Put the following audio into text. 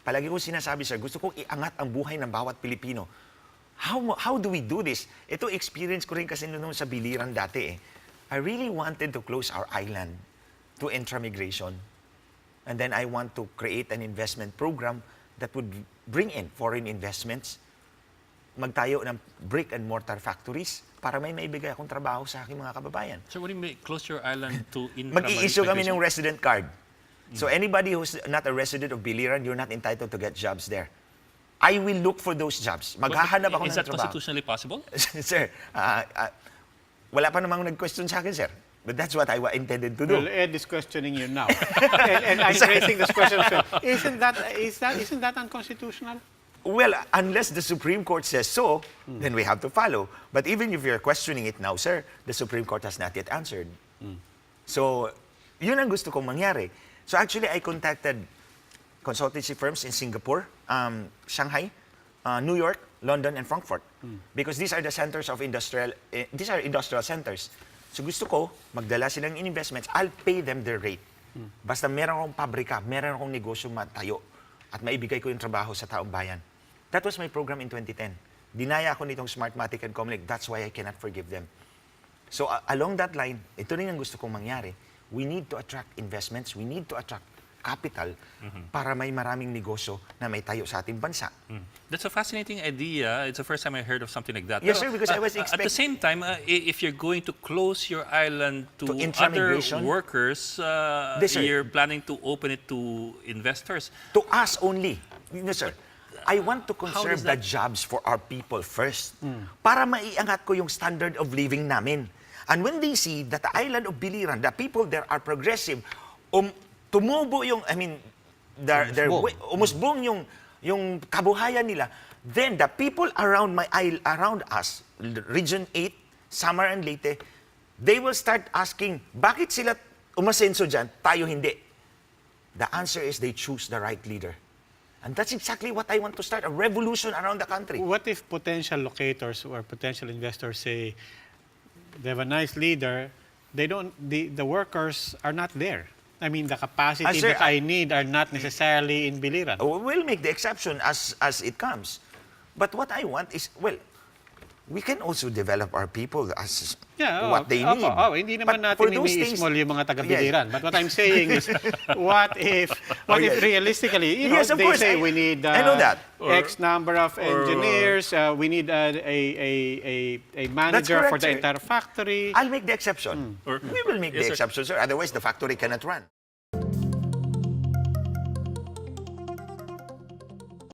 palagi ko sinasabi, sir, gusto kong iangat ang buhay ng bawat Pilipino. How do we do this? Ito experience ko rin kasi noon sa Biliran dati eh. I really wanted to close our island to intra-migration. And then I want to create an investment program that would bring in foreign investments, magtayo ng brick and mortar factories para may maibigay akong trabaho sa aking mga kababayan. So what do you mean, close your island to intra-migration? Mag-i-issue kami ng resident card. So anybody who's not a resident of Biliran, you're not entitled to get jobs there. I will look for those jobs. Maghahanap ako ng trabaho. Is that constitutionally possible? Sir, wala pa namang nag-question sa akin, sir. But that's what I intended to do. Well, Ed is questioning you now. and I'm raising this question as well. Isn't that unconstitutional? Well, unless the Supreme Court says so, then we have to follow. But even if you're questioning it now, sir, the Supreme Court has not yet answered. So, yun ang gusto kong mangyari. So actually, I contacted consultancy firms in Singapore, Shanghai, New York, London, and Frankfurt. Because these are the centers of these are industrial centers. So gusto ko, magdala silang investments, I'll pay them their rate. Basta meron akong pabrika, meron akong negosyo matayo, at maibigay ko yung trabaho sa taong bayan. That was my program in 2010. Dinaya ako nitong Smartmatic and Comlink. That's why I cannot forgive them. So along that line, ito rin ang gusto kong mangyari. We need to attract investments, we need to attract capital para may maraming negosyo na may tayo sa ating bansa. That's a fascinating idea. It's the first time I heard of something like that. Yes, sir, because I was At the same time, if you're going to close your island to other workers, you're planning to open it to investors. To us only. No, sir. I want to conserve the jobs for our people first para maiangat ko yung standard of living namin. And when they see that the island of Biliran, the people there are progressive, tumubo yung, umusbong yung kabuhayan nila, then the people around us, Region 8, Samar and Leyte, they will start asking, bakit sila umasenso dyan, tayo hindi? The answer is they choose the right leader. And that's exactly what I want to start, a revolution around the country. What if potential locators or potential investors say, they have a nice leader, the workers are not there? I mean, the capacity that I need are not necessarily in Biliran. We'll make the exception as it comes. But what I want is, well, we can also develop our people as what they need. Hindi naman natin ini-small yung mga taga-Biliran. But what I'm saying is, what if realistically, you know, they say we need X number of engineers, we need a manager for the entire factory. I'll make the exception. We will make the exception, sir. Otherwise, the factory cannot run.